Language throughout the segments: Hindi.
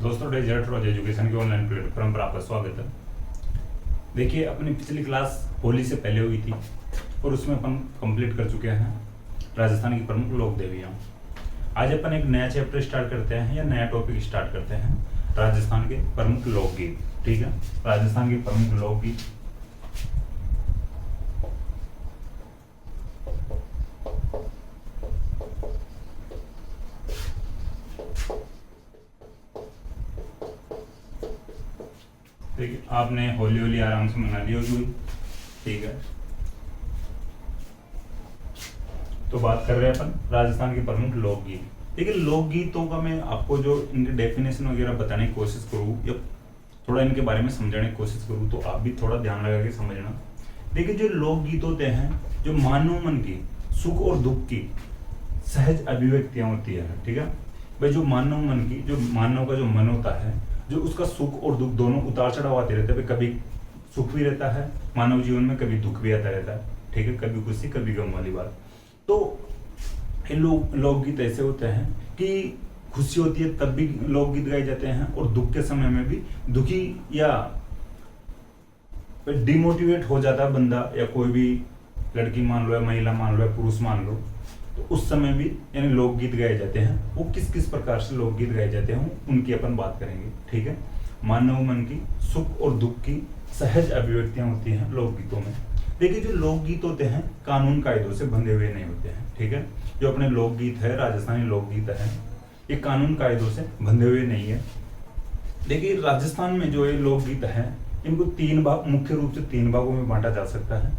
दोस्तों डेजर्ट रोज एजुकेशन के ऑनलाइन प्लेटफॉर्म पर आपका स्वागत है। देखिए, अपनी पिछली क्लास होली से पहले हुई थी और उसमें अपन कंप्लीट कर चुके हैं राजस्थान की प्रमुख लोक देवियाँ। आज अपन एक नया चैप्टर स्टार्ट करते हैं या नया टॉपिक स्टार्ट करते हैं, राजस्थान के प्रमुख लोकगीत। ठीक है, राजस्थान के प्रमुख लोकगीत। देखिए, आपने होली आराम से मना ली होगी। ठीक है, तो बात कर रहे हैं अपन राजस्थान के प्रमुख लोकगीत। देखिए, लोकगीतों का मैं आपको जो इनके डेफिनेशन वगैरह बताने की कोशिश करूँ या थोड़ा इनके बारे में समझाने की कोशिश करूँ तो आप भी थोड़ा ध्यान लगा के समझना। देखिए, जो लोकगीत होते हैं, जो मानव मन की सुख और दुख की सहज अभिव्यक्तियां होती है। ठीक है भाई, जो मानव मन की, जो मानव का जो मन होता है, जो उसका सुख और दुख दोनों उतार चढ़ाव आते रहते हैं। कभी सुख भी रहता है मानव जीवन में, कभी दुख भी आता रहता है। ठीक है, कभी खुशी कभी गम वाली बात। तो ये लोकगीत ऐसे होते हैं कि खुशी होती है तब भी लोकगीत गाए जाते हैं और दुख के समय में भी, दुखी या डिमोटिवेट हो जाता है बंदा या कोई भी लड़की मान लो या महिला मान लो या पुरुष मान लो, तो उस समय भी यानी लोकगीत गाए जाते हैं। वो किस किस प्रकार से लोकगीत गाए जाते हैं उनकी अपन बात करेंगे। ठीक है, मानव मन की सुख और दुख की सहज अभिव्यक्तियां होती हैं लोकगीतों में। देखिए, जो लोकगीत होते हैं कानून कायदों से बंधे हुए नहीं होते हैं। ठीक है, जो अपने लोकगीत है, राजस्थानी लोकगीत है, ये कानून कायदों से बंधे हुए नहीं है। देखिए, राजस्थान में जो ये लोकगीत है, इनको तीन भाग, मुख्य रूप से तीन भागों में बांटा जा सकता है।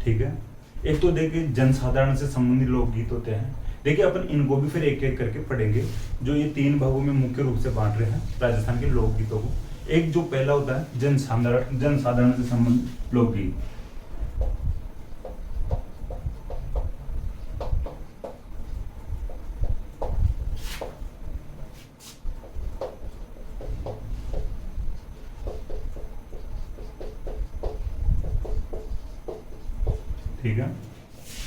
ठीक है, एक तो देखिए जनसाधारण से संबंधित लोकगीत होते हैं। देखिए, अपन इनको भी फिर एक एक करके पढ़ेंगे, जो ये तीन भागों में मुख्य रूप से बांट रहे हैं राजस्थान के लोकगीतों को। एक जो पहला होता है जनसाधारण से संबंधित लोकगीत। ठीक है,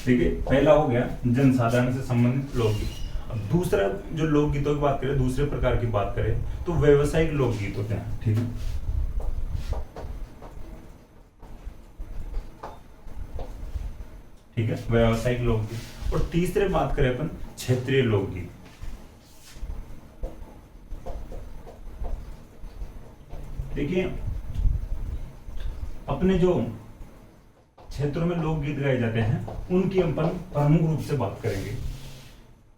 देखिए पहला हो गया जनसाधारण से संबंधित लोकगीत। अब दूसरा जो लोकगीतों की बात करें, दूसरे प्रकार की बात करें तो व्यावसायिक लोकगीत होते हैं। ठीक है, ठीक है, व्यावसायिक लोकगीत। और तीसरे बात करें अपन क्षेत्रीय लोकगीत। देखिए, अपने जो क्षेत्रों में लोकगीत गाए जाते हैं उनकी अपन प्रमुख रूप से बात करेंगे।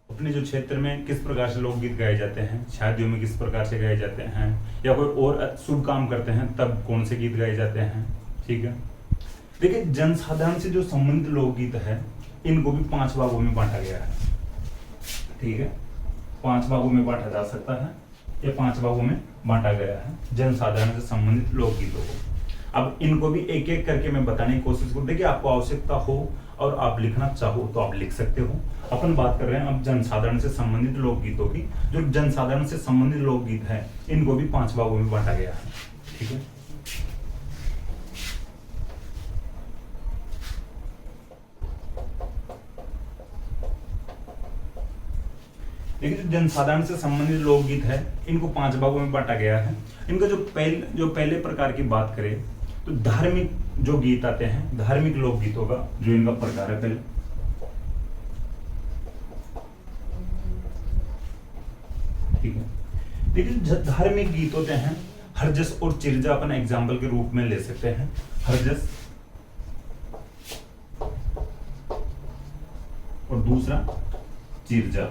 अपने जो क्षेत्र में किस प्रकार से लोकगीत गाए जाते हैं, शादियों में किस प्रकार से गाए जाते हैं, या कोई और शुभ काम करते हैं तब कौन से गीत गाए जाते हैं। ठीक है, देखिए जनसाधारण से जो संबंधित लोकगीत है, इनको भी 5 भागों में बांटा गया है। ठीक है, 5 भागों में बांटा जा सकता है, या 5 भागों में बांटा गया है जनसाधारण से संबंधित लोकगीतों को। अब इनको भी एक एक करके मैं बताने की कोशिश करूँ। देखिए, आपको आवश्यकता हो और आप लिखना चाहो तो आप लिख सकते हो। अपन बात कर रहे हैं अब जनसाधारण से संबंधित लोकगीतों की। जो जनसाधारण से संबंधित लोकगीत है, इनको भी 5 भागों में बांटा गया है। ठीक है, देखिए, जो जनसाधारण से संबंधित लोकगीत है, इनको 5 भागों में बांटा गया है। इनका जो पहले प्रकार की बात करें तो धार्मिक जो गीत आते हैं, धार्मिक लोकगीतों का जो इनका प्रकार है पहले। ठीक है, देखिए धार्मिक गीत होते हैं, हरजस और चिरजा अपन एग्जाम्पल के रूप में ले सकते हैं। हरजस और दूसरा चिरजा।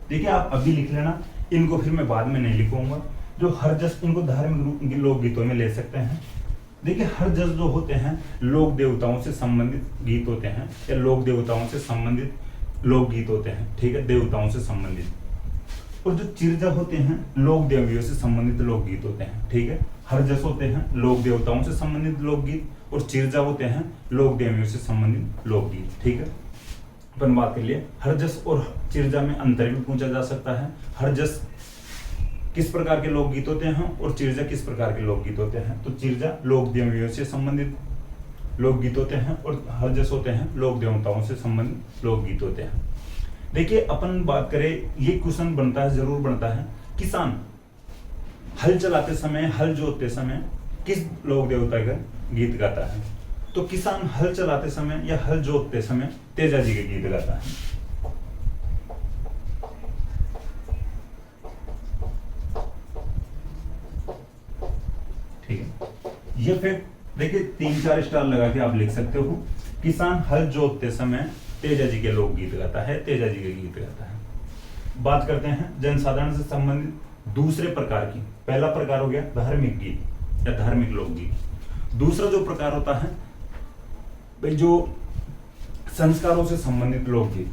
देखिए, आप अभी लिख लेना, इनको फिर मैं बाद में नहीं लिखूंगा। जो हरजस, इनको धार्मिक लोकगीतों में ले सकते हैं। देखिए, हरजस जो होते हैं लोक देवताओं से संबंधित गीत होते हैं, या लोक देवताओं से संबंधित लोकगीत होते हैं। ठीक है, देवताओं से संबंधित। और जो चिरजा होते हैं लोक देवियों से संबंधित लोकगीत होते हैं। ठीक है, हरजस होते हैं लोक देवताओं से संबंधित लोकगीत और चिरजा होते हैं लोक देवियों से संबंधित लोकगीत। ठीक है, अपन बात कर लिए हरजस और चिरजा में अंतर भी पूछा जा सकता है। हरजस किस प्रकार के लोकगीत होते हैं और चिरजा किस प्रकार के लोकगीत होते हैं। तो चिरजा लोक देवियों से संबंधित लोकगीत होते हैं और हरजस होते हैं लोक देवताओं से संबंधित लोकगीत होते हैं। देखिए, अपन बात करें, ये क्वेश्चन बनता है, जरूर बनता है, किसान हल चलाते समय, हल जोतते समय किस लोक देवता का गीत गाता है? तो किसान हल चलाते समय या हल जोतते समय तेजा जी के गीत गाता है। ठीक है, ये फिर देखिए 3-4 स्टार लगा के आप लिख सकते हो। किसान हल जोतते समय तेजा जी के लोकगीत गाता है, तेजा जी के गीत गाता है। बात करते हैं जनसाधारण से संबंधित दूसरे प्रकार की। पहला प्रकार हो गया धार्मिक गीत या धार्मिक लोकगीत। दूसरा जो प्रकार होता है भाई जो संस्कारों से संबंधित लोकगीत।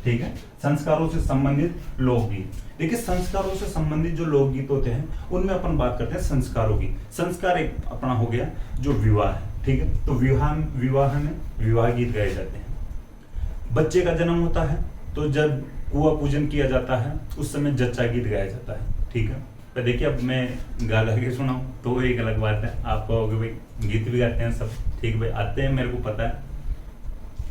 ठीक है, संस्कारों से संबंधित लोकगीत। देखिए संस्कारों से संबंधित जो लोकगीत होते हैं उनमें अपन बात करते हैं संस्कारों की। संस्कार एक अपना हो गया जो विवाह है। ठीक है, तो विवाह में विवाह गीत गाए जाते हैं। बच्चे का जन्म होता है तो जब कुआं पूजन किया जाता है उस समय जच्चा गीत गाया जाता है। ठीक है, तो देखिए अब मैं गा गा के सुनाऊं तो एक अलग बात है। आप कहोगे भाई गीत भी गाते हैं सब, ठीक भाई आते हैं, मेरे को पता है।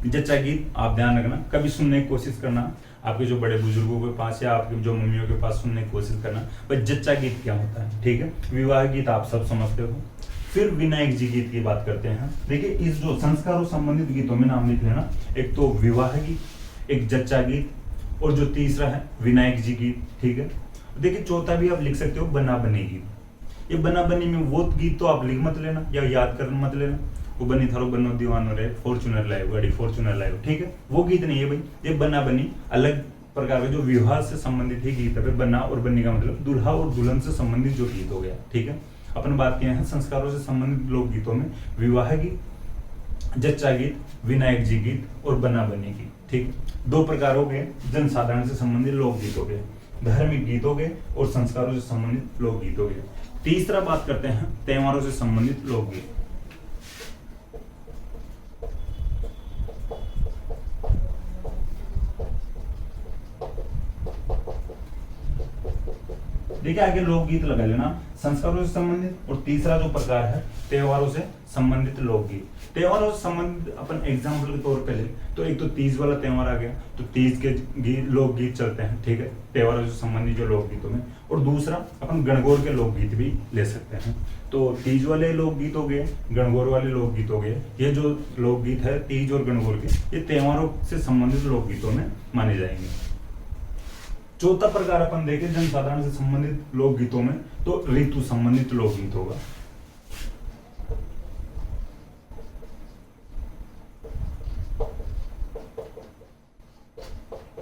जच्चा गीत आप ध्यान रखना, कभी सुनने की कोशिश करना, आपके जो बड़े बुजुर्गों के पास या आपके जो मम्मियों के पास सुनने की कोशिश करना भाई जच्चा गीत क्या होता है। ठीक है, विवाह गीत आप सब समझते हो। फिर विनायक जी गीत की बात करते हैं। देखिए इस जो संस्कारों संबंधित गीतों में नाम लिख लेना, एक तो विवाह गीत, एक जच्चा गीत, और जो तीसरा है विनायक जी गीत। ठीक है, देखिए चौथा भी आप लिख सकते हो बना बनी गीत। ये बना बनी में वो गीत तो आप लिख मत लेना या याद कर मत लेना, वो बनी थारो बनो दीवानो रे फॉर्च्यूनर लाइव गाड़ी फॉर्च्यूनर लाइव। ठीक है, वो गीत नहीं है भाई, ये बना बनी अलग प्रकार का जो विवाह से संबंधित ही गीत है। बना और बनी का मतलब दूल्हा और दुल्हन से संबंधित जो गीत हो गया। ठीक है, अपन बात किए हैं संस्कारों से संबंधित लोकगीतों में विवाह गीत, जच्चा गीत, विनायक जी गीत और बना बनी गीत। ठीक, दो प्रकार हो गए जनसाधारण से संबंधित लोकगीत हो गए, धार्मिक गीत हो गए और संस्कारों से संबंधित लोकगीत हो गए। तीसरा बात करते हैं त्योहारों से संबंधित लोकगीत। देखिए आगे लोकगीत लगा लेना, संस्कारों से संबंधित, और तीसरा जो प्रकार है त्योहारों से संबंधित लोकगीत। त्योहारों से संबंधित अपन एग्जाम्पल के तौर पे ले तो एक तो तीज वाला त्योहार आ गया, तो तीज के लोकगीत चलते हैं। ठीक है, त्योहारों से संबंधित जो लोकगीतों में, और दूसरा अपन गणगौर के लोकगीत भी ले सकते हैं। तो तीज वाले लोकगीत हो गए, गणगौर वाले लोकगीत हो गए। ये जो लोकगीत है तीज और गणगौर के, ये त्योहारों से संबंधित लोकगीतों में माने जाएंगे। चौथा प्रकार अपन देखें जनसाधारण से संबंधित लोकगीतों में, तो ऋतु संबंधित लोकगीत होगा।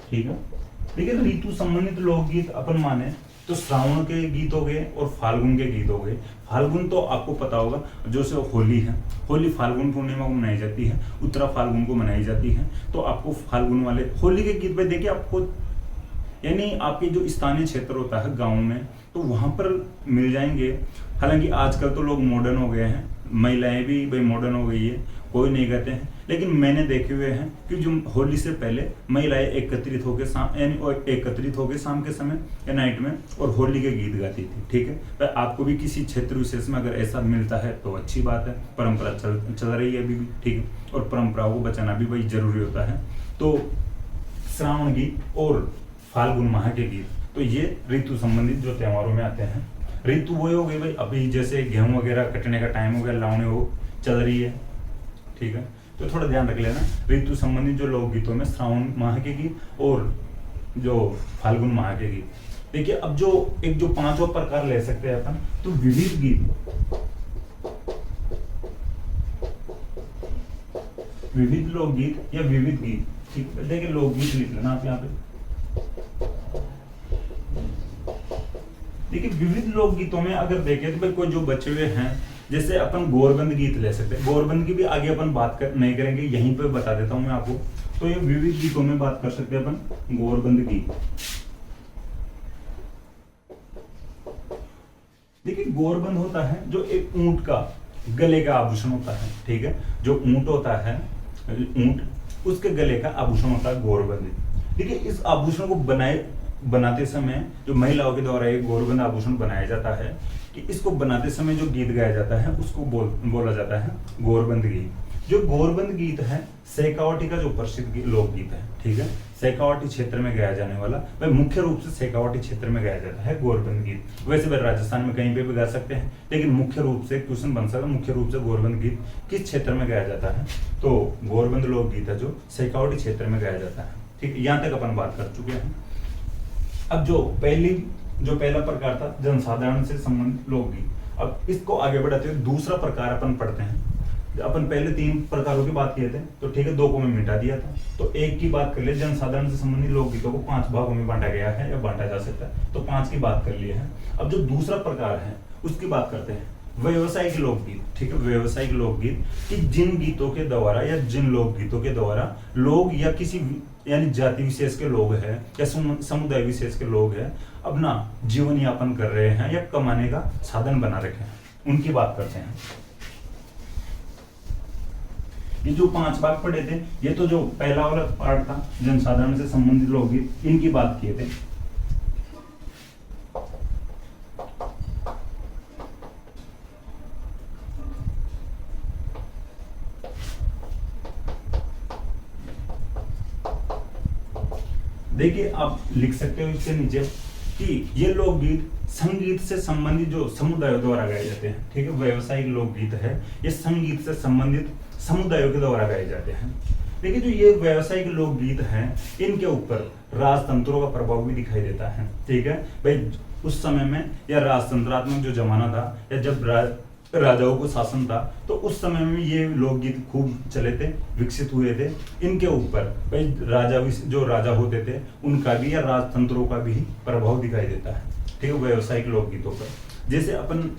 ठीक है, देखिए ऋतु संबंधित लोकगीत अपन माने तो श्रावण के गीत हो गए और फाल्गुन के गीत हो गए। फाल्गुन तो आपको पता होगा जो से होली है, होली फाल्गुन पूर्णिमा को मनाई जाती है, उत्तरा फाल्गुन को मनाई जाती है। तो आपको फाल्गुन वाले होली के गीत पे देखिए आपको यानी आपके जो स्थानीय क्षेत्र होता है गांव में तो वहां पर मिल जाएंगे। हालांकि आजकल तो लोग मॉडर्न हो गए हैं, महिलाएं भी भाई मॉडर्न हो गई है, कोई नहीं कहते हैं, लेकिन मैंने देखे हुए हैं कि जो होली से पहले महिलाएं एकत्रित होकर शाम के समय या नाइट में और होली के गीत गाती थी। ठीक है, पर आपको भी किसी क्षेत्र विशेष में अगर ऐसा मिलता है तो अच्छी बात है, परंपरा चल रही है अभी भी। ठीक है, और परंपराओं को बचाना भी भाई जरूरी होता है। तो श्रावण गीत और फाल्गुन माह के गीत, तो ये ऋतु संबंधित जो त्योहारों में आते हैं। ऋतु वो हो गई भाई, अभी जैसे गेहूं वगैरह कटने का टाइम हो गया, लावणी हो चल रही है। ठीक है, तो थोड़ा ध्यान रख लेना ऋतु संबंधित जो लोकगीतों में श्रावण माह के गीत और जो फाल्गुन माह के गीत। देखिए अब जो पांचों प्रकार ले सकते हैं अपन, तो विविध गीत, विविध लोकगीत या विविध गीत। ठीक है, देखिए लोकगीत लिख लेना आप यहाँ पे। देखिए विविध लोकगीतों में अगर देखें तो भाई कोई जो बचे हुए हैं, जैसे अपन गौरबंद गीत ले सकते हैं। गौरबंद की भी आगे अपन नहीं करेंगे, यहीं पे बता देता हूं मैं आपको। तो ये विविध गीतों में बात कर सकते हैं अपन गौरबंद गीत। देखिए गौरबंद होता है जो एक ऊंट का गले का आभूषण होता है। ठीक है, जो ऊंट होता है, ऊंट उसके गले का आभूषण होता है गौरबंद। देखिए इस आभूषण को बनाते समय जो महिलाओं के द्वारा एक गौरबंद आभूषण बनाया जाता है, कि इसको बनाते समय जो गीत गाया जाता है उसको बोला जाता है गौरबंद गीत। जो गौरबंद गीत है शेखावाटी का जो प्रसिद्ध लोकगीत है, ठीक है, शेखावाटी क्षेत्र में गाया जाने वाला, वह मुख्य रूप से शेखावाटी क्षेत्र में गाया जाता है गौरबंद गीत। वैसे वह राजस्थान में कहीं पे भी गा सकते हैं, लेकिन मुख्य रूप से क्वेश्चन बन सकता है मुख्य रूप से गौरबंद गीत किस क्षेत्र में गाया जाता है, तो गौरबंद लोकगीत है जो शेखावाटी क्षेत्र में गाया जाता है। ठीक है, यहाँ तक अपन बात कर चुके हैं। अब जो पहला प्रकार था जनसाधारण से संबंधित लोकगीत, अब इसको आगे बढ़ाते हुए दूसरा प्रकार अपन पढ़ते हैं। अपन पहले 3 प्रकारों की बात किए थे, तो ठीक है 2 को मैं मिटा दिया था, तो एक की बात कर ले। जनसाधारण से संबंधित लोकगीतों को 5 भागों में बांटा गया है या बांटा जा सकता है, तो 5 की बात कर लिए है। अब जो दूसरा प्रकार है उसकी बात करते हैं, व्यवसायिक लोकगीत। ठीक है, व्यवसायिक लोकगीत कि जिन गीतों के द्वारा या जिन लोकगीतों के द्वारा लोग या किसी यानी जाति विशेष के लोग हैं या समुदाय विशेष के लोग हैं अपना जीवन यापन कर रहे हैं या कमाने का साधन बना रखे हैं, उनकी बात करते हैं। ये जो 5 भाग पढ़े थे, ये तो जो पहला वाला पार्ट था जनसाधारण से संबंधित लोकगीत, इनकी बात किए थे। देखिए आप लिख सकते हो इसके नीचे कि ये लोकगीत संगीत से संबंधित जो समुदायों द्वारा गाए जाते हैं। ठीक है, व्यवसायिक लोकगीत है, ये संगीत से संबंधित समुदायों के द्वारा गाए जाते हैं। देखिए जो ये व्यवसायिक लोकगीत हैं, इनके ऊपर राजतंत्रों का प्रभाव भी दिखाई देता है। ठीक है भाई, उस समय में या राजतंत्रात्मक जो जमाना था या जब राजाओं को शासन था, तो उस समय में ये लोकगीत खूब चले थे, विकसित हुए थे। इनके ऊपर भाई जो राजा होते थे उनका भी या राजतंत्रों का भी प्रभाव दिखाई देता है। ठीक है, व्यवसायिक लोकगीतों पर। जैसे अपन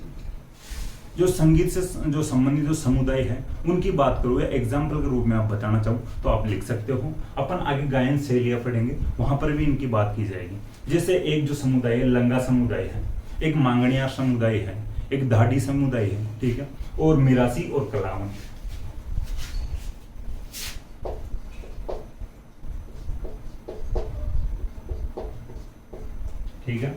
जो संगीत से जो संबंधित जो समुदाय है उनकी बात करूँ या एग्जाम्पल के रूप में आप बताना चाहूँ तो आप लिख सकते हो। अपन आगे गायन शैलियाँ पढ़ेंगे, वहां पर भी इनकी बात की जाएगी। जैसे एक जो समुदाय है लंगा समुदाय है, एक मांगणिया समुदाय है, एक धाडी समुदाय है, ठीक है, और मिरासी और कलावन। ठीक है,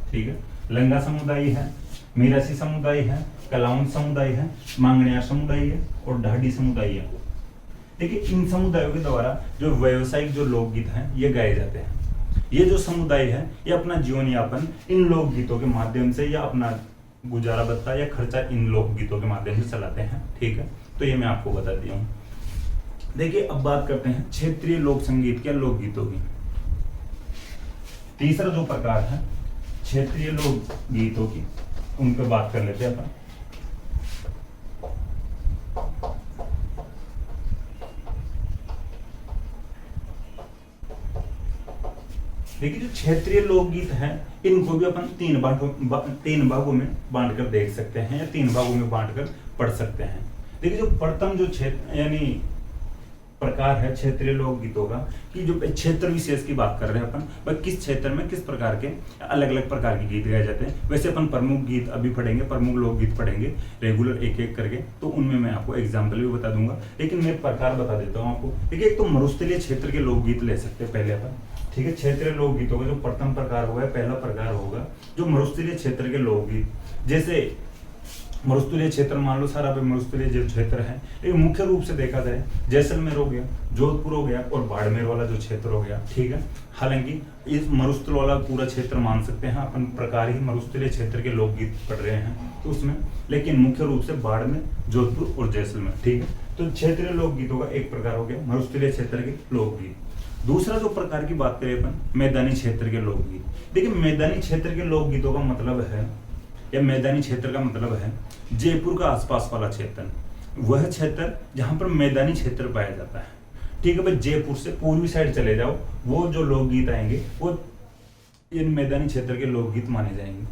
ठीक है, लंगा समुदाय है, मिरासी समुदाय है, कलाउन समुदाय है, मांगणिया समुदाय है और ढाडी समुदाय है। देखिए इन समुदायों के द्वारा जो व्यावसायिक जो लोकगीत हैं ये गाए जाते हैं। ये जो समुदाय है ये अपना जीवन यापन इन लोकगीतों के माध्यम से या अपना गुजारा भत्ता या खर्चा इन लोकगीतों के माध्यम से चलाते हैं। ठीक है, तो ये मैं आपको बता दिया हूँ। देखिए अब बात करते हैं क्षेत्रीय लोक संगीत के लोकगीतों की। तीसरा जो प्रकार है क्षेत्रीय लोकगीतों की, उन पर बात कर लेते हैं अपन। देखिए जो क्षेत्रीय लोकगीत हैं इनको भी अपन 3 भागों में बांट कर देख सकते हैं या 3 भागों में बांट कर पढ़ सकते हैं। देखिए जो प्रथम जो क्षेत्र यानी प्रकार है क्षेत्रीय लोकगीतों का कि जो क्षेत्र विशेष की बात कर रहे हैं अपन, भाई किस क्षेत्र में किस प्रकार के अलग अलग प्रकार के गीत गाए जाते हैं। वैसे अपन प्रमुख गीत अभी पढ़ेंगे, प्रमुख लोकगीत पढ़ेंगे रेगुलर एक एक करके, तो उनमें मैं आपको एग्जाम्पल भी बता दूंगा, लेकिन मैं प्रकार बता देता हूँ आपको। देखिए एक तो मरुस्थलीय क्षेत्र के लोकगीत ले सकते हैं पहले अपन। ठीक है, क्षेत्रीय लोकगीतों का जो प्रथम प्रकार होगा, पहला प्रकार होगा जो मरुस्थलीय क्षेत्र के लोकगीत। जैसे मरुस्थलीय क्षेत्र मान लो सारा मरुस्थलीय जो क्षेत्र है, लेकिन मुख्य रूप से देखा जाए जैसलमेर हो गया, जोधपुर हो गया और बाड़मेर वाला जो क्षेत्र हो गया। ठीक है, हालांकि इस मरुस्थल वाला पूरा क्षेत्र मान सकते हैं अपन, प्रकार ही मरुस्थलीय क्षेत्र के लोकगीत पढ़ रहे हैं तो उसमें, लेकिन मुख्य रूप से बाड़मेर, जोधपुर और जैसलमेर। ठीक है, तो क्षेत्रीय लोकगीतों का एक प्रकार हो गया मरुस्थलीय क्षेत्र के लोकगीत। दूसरा जो प्रकार की बात करें अपन मैदानी क्षेत्र के लोकगीत। देखिए मैदानी क्षेत्र के लोकगीतों का मतलब है या मैदानी क्षेत्र का मतलब है जयपुर का आसपास वाला क्षेत्र, वह क्षेत्र जहां पर मैदानी क्षेत्र पाया जाता है। ठीक है भाई, जयपुर से पूर्वी साइड चले जाओ, वो जो लोकगीत आएंगे वो इन मैदानी क्षेत्र के लोकगीत माने जाएंगे।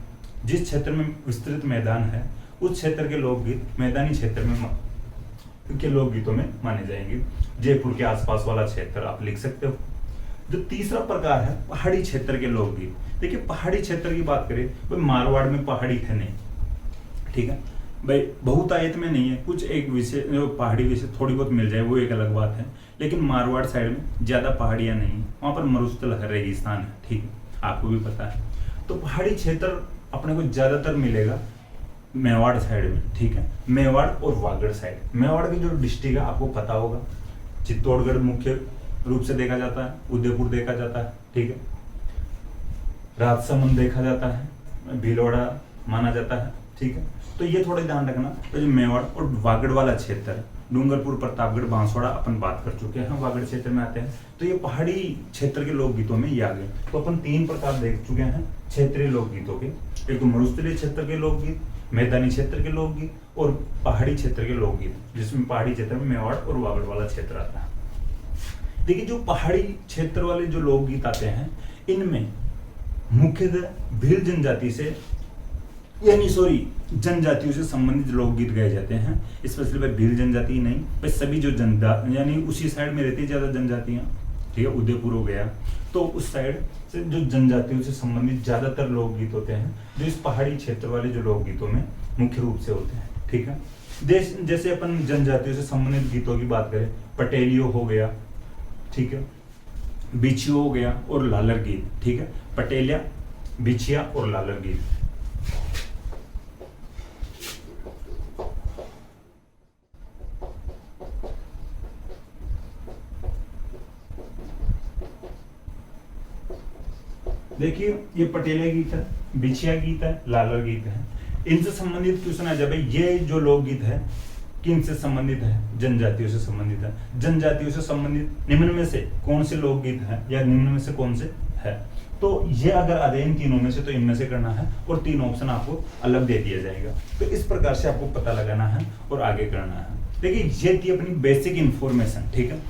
जिस क्षेत्र में विस्तृत मैदान है उस क्षेत्र के लोकगीत मैदानी क्षेत्र में के लोकगीतों में माने जाएंगे। जयपुर के आसपास वाला क्षेत्र आप लिख सकते हो। जो तीसरा प्रकार है पहाड़ी क्षेत्र के लोकगीत। देखिए पहाड़ी क्षेत्र की बात करें तो मारवाड़ में पहाड़ी थे नहीं, ठीक है भाई, बहुतायत में नहीं है, कुछ एक विषय जो पहाड़ी विषय थोड़ी बहुत मिल जाए वो एक अलग बात है, लेकिन मारवाड़ साइड में ज़्यादा पहाड़ियाँ नहीं है, वहाँ पर मरुस्थल है, रेगिस्तान है, ठीक है, आपको भी पता है। तो पहाड़ी क्षेत्र अपने को ज़्यादातर मिलेगा मेवाड़ साइड में, ठीक है, मेवाड़ और वागड़ साइड। मेवाड़ की जो डिस्ट्रिक्ट है आपको पता होगा, चित्तौड़गढ़ मुख्य रूप से देखा जाता है, उदयपुर देखा जाता है, ठीक है, राजसमंद देखा जाता है, भीलवाड़ा माना जाता है, ठीक है। तो ये थोड़ा ध्यान रखना, तो जो मेवाड़ और वागड़ वाला क्षेत्र है, डूंगरपुर, प्रतापगढ़, बांसवाड़ा अपन बात कर चुके हैं, वागड़ क्षेत्र में आते हैं। तो ये पहाड़ी क्षेत्र के लोकगीतों में ये आ गए। तो अपन 3 प्रकार देख चुके हैं क्षेत्रीय लोकगीतों के, एक तो मरुस्थलीय क्षेत्र के लोकगीत, मैदानी क्षेत्र के लोकगीत और पहाड़ी क्षेत्र के लोकगीत, जिसमें पहाड़ी क्षेत्र में मेवाड़ और वागड़ वाला क्षेत्र आता है। देखिए जो पहाड़ी क्षेत्र वाले जो लोकगीत आते हैं, इनमें मुख्यतः भील जनजाति से जनजातियों से संबंधित लोकगीत गाए जाते हैं। स्पेशली भाई भील जनजाति नहीं, भाई सभी जो यानी उसी साइड में रहती है ज्यादा जनजातियां, ठीक है, उदयपुर हो गया, तो उस साइड से जो जनजातियों से संबंधित ज्यादातर लोकगीत होते हैं, जो इस पहाड़ी क्षेत्र वाले जो लोकगीतों में मुख्य रूप से होते हैं, ठीक है। जैसे अपन जनजातियों से संबंधित गीतों की बात करें, पटेलियो हो गया, ठीक है, बिछियो हो गया और लालर गीत, ठीक है, पटेलिया, बिछिया और लालर गीत। देखिए ये पटेलिया गीत है, बिछिया गीत है, लालर गीत है। इनसे संबंधित क्वेश्चन आ जाए, ये जो लोकगीत है किन से संबंधित है? जनजातियों से संबंधित है। जनजातियों से संबंधित निम्न में से कौन से लोकगीत हैं या निम्न में से कौन से है? तो ये अगर आ जाए इन तीनों में से तो इनमें से करना है और 3 ऑप्शन आपको अलग दे दिया जाएगा। तो इस प्रकार से आपको पता लगाना है और आगे करना है। देखिए ये थी अपनी बेसिक इंफॉर्मेशन, ठीक है,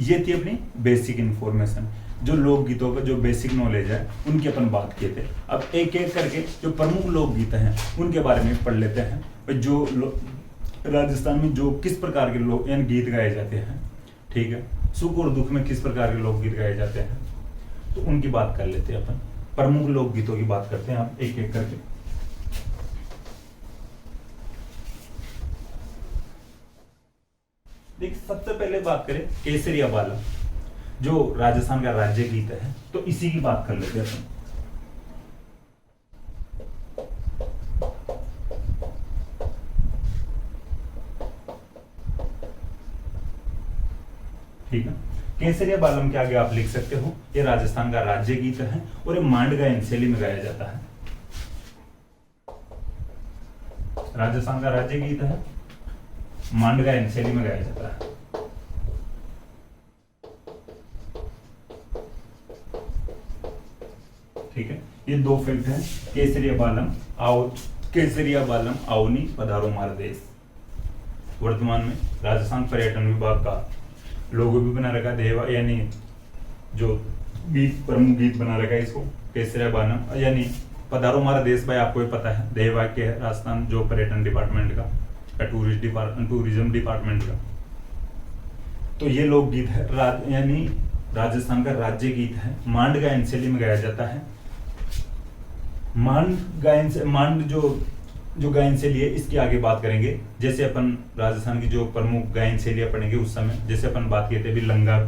ये थी अपनी बेसिक इंफॉर्मेशन, जो लोकगीतों का जो बेसिक नॉलेज है उनकी अपन बात किए थे। अब एक एक करके जो प्रमुख लोकगीत हैं उनके बारे में पढ़ लेते हैं। जो राजस्थान में जो किस प्रकार के लोक गीत गाए जाते हैं, ठीक है, सुख और दुख में किस प्रकार के लोकगीत गाए जाते हैं, तो उनकी बात कर लेते हैं अपन। प्रमुख लोकगीतों की बात करते हैं आप एक एक करके। देखिए सबसे पहले बात करें केसरिया बाला, जो राजस्थान का राज्य गीत है, तो इसी की बात कर लेते हैं अपन। ठीक है, केसरिया बालम के आगे आप लिख सकते हो ये राजस्थान का राज्य गीत है और ये मांड गायन शैली में गाया जाता है। राजस्थान का राज्य गीत है, मांड गायन शैली में गाया जाता है। ठीक है, ये 2 फैक्ट हैं। केसरिया बालम आवनी पधारो मार देश। वर्तमान में राजस्थान पर्यटन विभाग का लोगो भी बना रखा, देवा यानी जो गीत प्रमुख गीत बना रखा है इसको केसरिया बालम यानी पधारो मारा देश। भाई आपको भी पता है देवा के राजस्थान जो पर्यटन डिपार्टमेंट का टूरिज्म डिपार्टमेंट का, तो ये लोकगीत है यानी राजस्थान का राज्य गीत है। मांड गायन शैली में गाया जाता है। मांड जो गायन शैली है इसकी आगे बात करेंगे। जैसे अपन राजस्थान की जो प्रमुख गायन शैलियां पढ़ेंगे उस समय, जैसे अपन बात किए थे अभी लंगा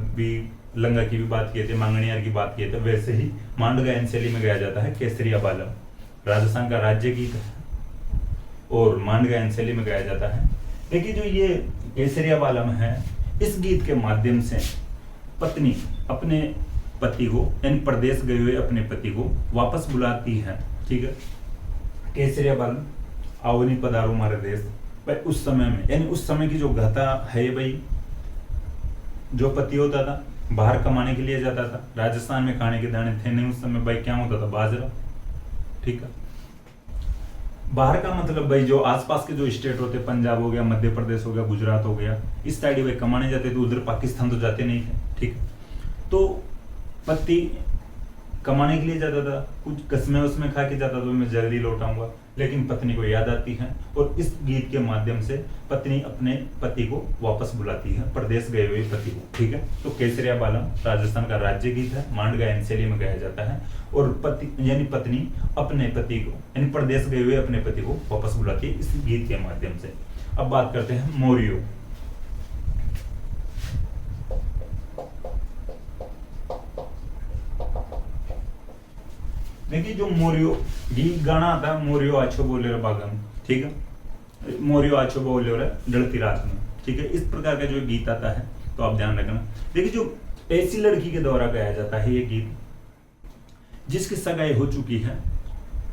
की भी बात किए थे, मांगणियार की बात किए थे, वैसे ही मांड गायन शैली में गाया जाता है केसरिया बालम। राजस्थान का राज्य गीत है और मांड गायन शैली में गाया जाता है। देखिए जो ये केसरिया बालम है, इस गीत के माध्यम से पत्नी अपने पति को यानी प्रदेश गए हुए अपने पति को वापस बुलाती है। ठीक है, केसरिया बालम आवनी पधारो मारे देश। भाई उस समय में यानी उस समय की जो गाथा है, भाई जो पति होता था बाहर कमाने के लिए जाता था। राजस्थान में खाने के दाने थे नहीं उस समय, भाई क्या होता था, बाजरा। ठीक है, बाहर का मतलब भाई जो आसपास के जो स्टेट होते, पंजाब हो गया, मध्य प्रदेश हो गया, गुजरात हो गया, इस साइड भाई कमाने जाते थे, उधर पाकिस्तान तो जाते नहीं थे। ठीक, तो पति कमाने के लिए जाता था, कुछ कसमें उसमें खा के जाता था, मैं जल्दी लौट आऊंगा, लेकिन पत्नी को याद आती है और इस गीत के माध्यम से पत्नी अपने पति को वापस बुलाती है, परदेश गए हुए पति को। ठीक है, तो केसरिया बालम राजस्थान का राज्य गीत है, मांड गायन शैली में गाया जाता है और पति यानी पत्नी अपने पति को यानी परदेश गए हुए अपने पति को वापस बुलाती है इस गीत के माध्यम से। अब बात करते हैं मोरियो। देखिए जो मोरियो गीत गाना आता है, मोरियो आछो बोले रे बागम, ठीक है, मोरियो आछो बोले रे डरती रात में, ठीक है, इस प्रकार का जो गीत आता है तो आप ध्यान रखना। देखिए जो ऐसी लड़की के द्वारा गाया जाता है ये गीत जिसकी सगाई हो चुकी है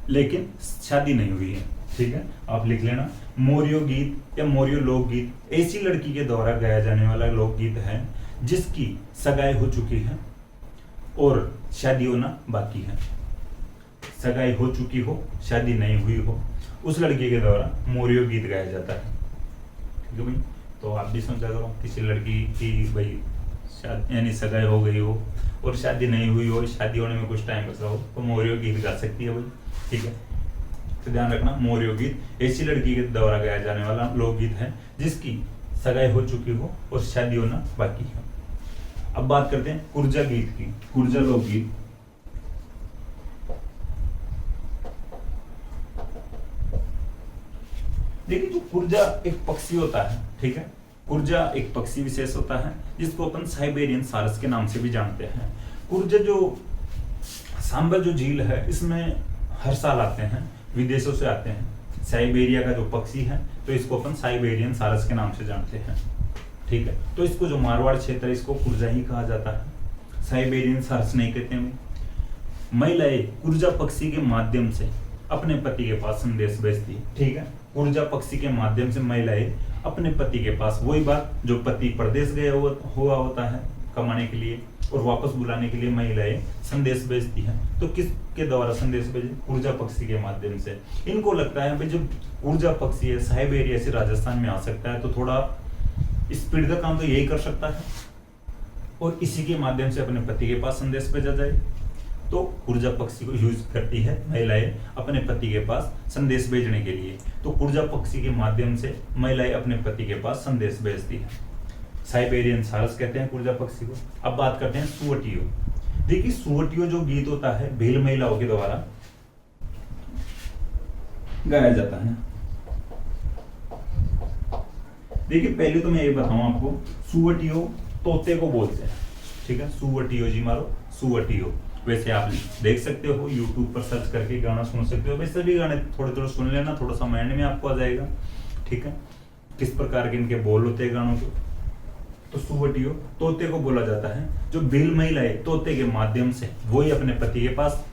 लेकिन शादी नहीं हुई है, ठीक है, आप लिख लेना, मोरियो गीत या मोरियो लोकगीत ऐसी लड़की के द्वारा गाया जाने वाला लोकगीत है जिसकी सगाई हो चुकी है और शादी होना बाकी है। सगाई हो चुकी हो, शादी नहीं हुई हो, उस लड़की के द्वारा मोरियो गीत गाया जाता है। ठीक है भाई, तो आप भी समझा करो, किसी लड़की की भाई यानी सगाई हो गई हो और शादी नहीं हुई हो, शादी होने में कुछ टाइम बचा हो, तो मोरियो गीत गा सकती है भाई। ठीक है, तो ध्यान रखना, मोरियो गीत ऐसी लड़की के द्वारा गाया जाने वाला लोकगीत है जिसकी सगाई हो चुकी हो और शादी होना बाकी है। अब बात करते हैं कुर्जा गीत की, कुर्जा लोकगीत। देखिए जो कुर्जा एक पक्षी होता है, ठीक है, कुर्जा एक पक्षी विशेष होता है जिसको अपन साइबेरियन सारस के नाम से भी जानते हैं। कुर्जा जो सांबर जो झील है इसमें हर साल आते हैं, विदेशों से आते हैं। साइबेरिया का जो पक्षी है तो इसको अपन साइबेरियन सारस के नाम से जानते हैं। ठीक है, तो इसको जो मारवाड़ क्षेत्र है इसको कुर्जा ही कहा जाता है, साइबेरियन सारस नहीं कहते हैं। महिलाएं कुर्जा पक्षी के माध्यम से अपने पति के पास संदेश भेजती है। ठीक है, कुर्जा पक्षी के माध्यम से महिलाएं अपने पति के पास, वही बात जो पति प्रदेश गया हुआ होता है कमाने के लिए और वापस बुलाने के लिए महिलाएं संदेश भेजती हैं। तो किसके द्वारा संदेश भेजे? कुर्जा पक्षी के माध्यम से। इनको लगता है भाई जब कुर्जा पक्षी है साइबेरिया से राजस्थान में आ सकता है तो थोड़ा स्पीड का काम तो यही कर सकता है और इसी के माध्यम से अपने पति के पास संदेश भेजा जाए। तो कुर्जा पक्षी को यूज करती है महिलाएं अपने पति के पास संदेश भेजने के लिए। तो कुर्जा पक्षी के माध्यम से महिलाएं अपने पति के पास संदेश भेजती है। साइबेरियन सारस कहते हैं कुर्जा पक्षी को। अब बात करते हैं सुवटियो। देखिए सुवटियो जो गीत होता है भील महिलाओं के द्वारा गाया जाता है। देखिए पहले तो मैं ये बताऊं आपको, सुवटियो तोते को बोलते हैं। ठीक है, सुवटियो जी मारो, सुवटियो। वैसे आप देख सकते हो YouTube पर सर्च करके गाना सुन सकते हो। वैसे भी गाने थोड़े थोड़े सुन लेना, थोड़ा सा माइंड में आपको आ जाएगा। ठीक है, किस प्रकार के इनके बोल होते हैं गानों के। तो सुवटियो तोते को बोला जाता है। जो भील महिलाएं तोते के माध्यम से वही अपने पति के पास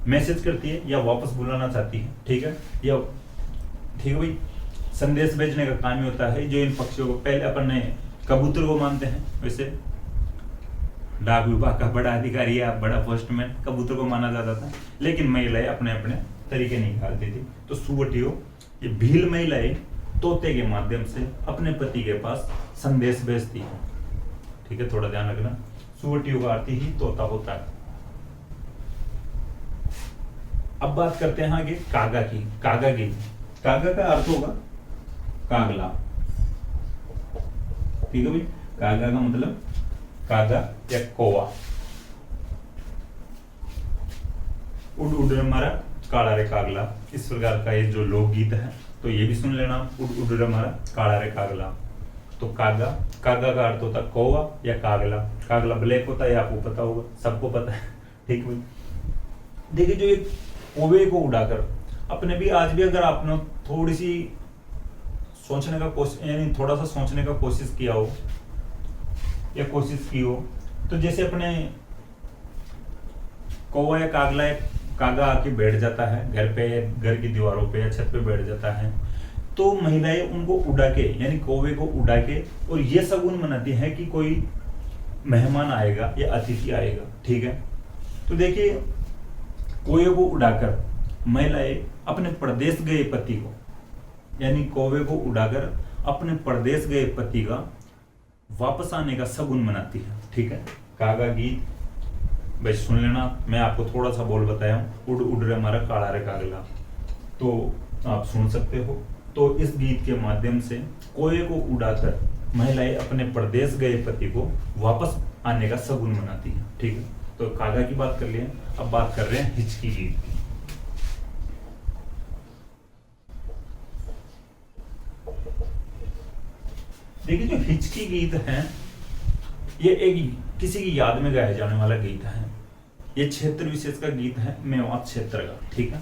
मैसेज करती है या वापस बुलाना चाहती है। ठीक है, या ठीक है भाई, संदेश भेजने का काम ही होता है। जो इन पक्षियों को पहले अपन ने कबूतर को मानते हैं, वैसे डाक विभाग का बड़ा अधिकारी या बड़ा पोस्टमैन कबूतर को माना जाता था, लेकिन महिलाएं अपने अपने तरीके निकालती थी। तो सुवटियो ये भील महिलाएं तोते के माध्यम से अपने पति के पास संदेश भेजती है। ठीक है, थोड़ा ध्यान रखना, सुवटियो का अर्थ ही तोता होता है। अब बात करते हैं आगे कागा की। कागा की, कागा का अर्थ होगा कागला। ठीक है भाई, कागा का मतलब कागा या कौवा। उड़ उड़ रे मारा काला रे कागला, इस प्रकार का ये जो लोकगीत है तो ये भी सुन लेना, उड़ उड़ रे मारा काला रे कागला। तो कागा, कागा का अर्थ होता है कौवा या कागला। कागला ब्लैक होता है, आपको पता होगा, सबको पता है। ठीक भाई, देखिए जो एक कौवे को उड़ाकर अपने भी आज भी अगर आपने थोड़ी सी सोचने का कोशिश यानी थोड़ा सा सोचने का कोशिश किया हो या कोशिश की हो, तो जैसे अपने कौवा या कागा आके बैठ जाता है घर पे, घर की दीवारों पे या छत पे बैठ जाता है, तो महिलाएं उनको उड़ा के यानी कौवे को उड़ा के और ये शगुन मनाती है कि कोई मेहमान आएगा या अतिथि आएगा। ठीक है, तो देखिए कौवे को उड़ाकर महिलाएं अपने परदेश गए पति को यानी कौवे को उड़ाकर अपने परदेश गए पति का वापस आने का शगुन मनाती है। ठीक है, कागा गीत भाई सुन लेना, मैं आपको थोड़ा सा बोल बताया हूँ, उड़ उड़ रे हमारा काला रे कागला, तो आप सुन सकते हो। तो इस गीत के माध्यम से कोए को उड़ाकर महिलाएं अपने प्रदेश गए पति को वापस आने का शगुन मनाती है। ठीक है, तो कागा की बात कर लिए, अब बात कर रहे हैं हिचकी गीत की। देखिए जो हिचकी गीत है, ये एक किसी की याद में गाया जाने वाला गीत है। ये क्षेत्र विशेष का गीत है, मेवात क्षेत्र का। ठीक है,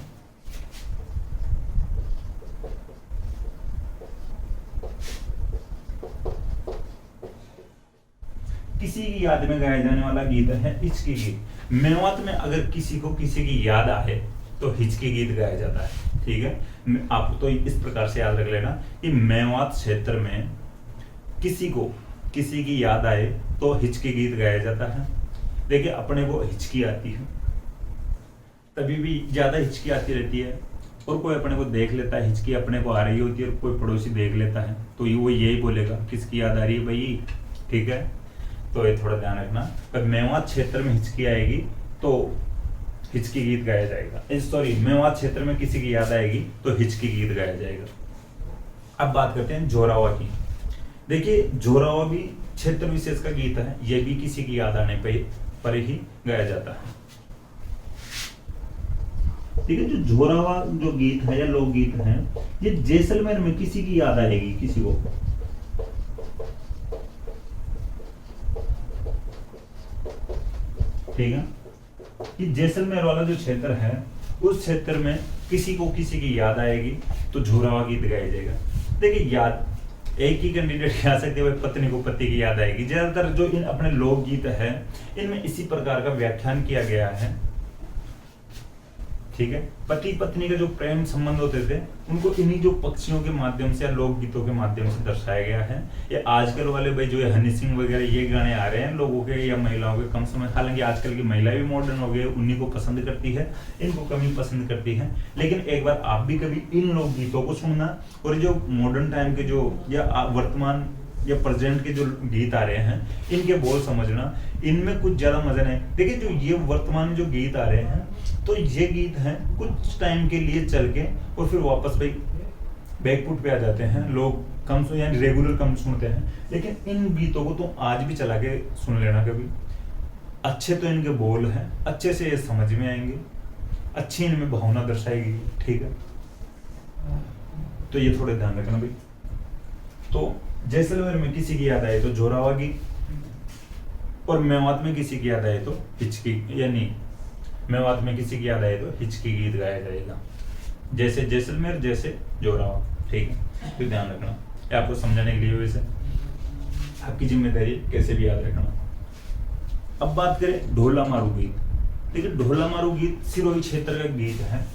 किसी की याद में गाया जाने वाला गीत है हिचकी गीत। मेवात में अगर किसी को किसी की याद आए तो हिचकी गीत गाया जाता है। ठीक है, आप तो इस प्रकार से याद रख लेना कि मेवात क्षेत्र में किसी को किसी की याद आए तो हिचकी गीत गाया जाता है। देखिए अपने को हिचकी आती है, तभी भी ज्यादा हिचकी आती रहती है, और कोई अपने को देख लेता है, हिचकी अपने को आ रही होती है और कोई पड़ोसी देख लेता है तो वो यही बोलेगा किसकी याद आ रही है भाई। ठीक है, तो ये थोड़ा ध्यान रखना, पर मेवात क्षेत्र में हिचकी आएगी तो हिचकी गीत गाया जाएगा। सॉरी, मेवात क्षेत्र में किसी की याद आएगी तो हिचकी गीत गाया जाएगा। अब बात करते हैं जोरावा की। देखिए जोरावा भी क्षेत्र विशेष का गीत है, यह भी किसी की याद आने पर ही गाया जाता है। ठीक है, जो जोरावा जो गीत है या लोकगीत है, ये जैसलमेर में किसी की याद आएगी किसी को, ठीक है, कि जैसलमेर वाला जो क्षेत्र है उस क्षेत्र में किसी को किसी की याद आएगी तो जोरावा गीत गाया जाएगा। देखिए याद एक ही कैंडिडेट कह सकते हैं, पत्नी को पति की याद आएगी। ज्यादातर जो इन अपने लोकगीत है इनमें इसी प्रकार का व्याख्यान किया गया है। ठीक है, पति पत्नी का जो प्रेम संबंध होते थे उनको इन्हीं जो पक्षियों के माध्यम से या लोकगीतों के माध्यम से दर्शाया गया है। ये आजकल वाले भाई जो हनी सिंह वगैरह ये गाने आ रहे हैं लोगों के या महिलाओं के कम समय, हालांकि आजकल की महिलाएं भी मॉडर्न हो गई, उन्हीं को पसंद करती है, इनको कम ही पसंद करती है। लेकिन एक बार आप भी कभी इन लोकगीतों को सुनना, और जो मॉडर्न टाइम के जो या वर्तमान या प्रेजेंट के जो गीत आ रहे हैं इनके बोल समझना, इनमें कुछ ज्यादा मजा नहीं। देखिए जो ये वर्तमान जो गीत आ रहे हैं तो ये गीत हैं कुछ टाइम के लिए चल के और फिर वापस भाई बैकफुट पे आ जाते हैं, लोग कम सुन यानी रेगुलर कम सुनते हैं। लेकिन इन गीतों को तो आज भी चला के सुन लेना कभी, अच्छे तो इनके बोल हैं, अच्छे से ये समझ में आएंगे, अच्छी इनमें भावना दर्शाएगी। ठीक है, तो ये थोड़े ध्यान रखना भाई। तो जैसलमेर में किसी की याद आए तो जोरावा गीत, और मेवात में किसी की याद आए तो हिचकी, यानी मेवात में किसी की याद आए तो हिचकी गीत गाया जाएगा, जैसे जैसलमेर जैसे जोरावा। ठीक है, तो ध्यान रखना, ये आपको समझाने के लिए वैसे आपकी जिम्मेदारी कैसे भी याद रखना। अब बात करें ढोला मारू गीत। देखिए ढोला मारू गीत सिरोही क्षेत्र का गीत है।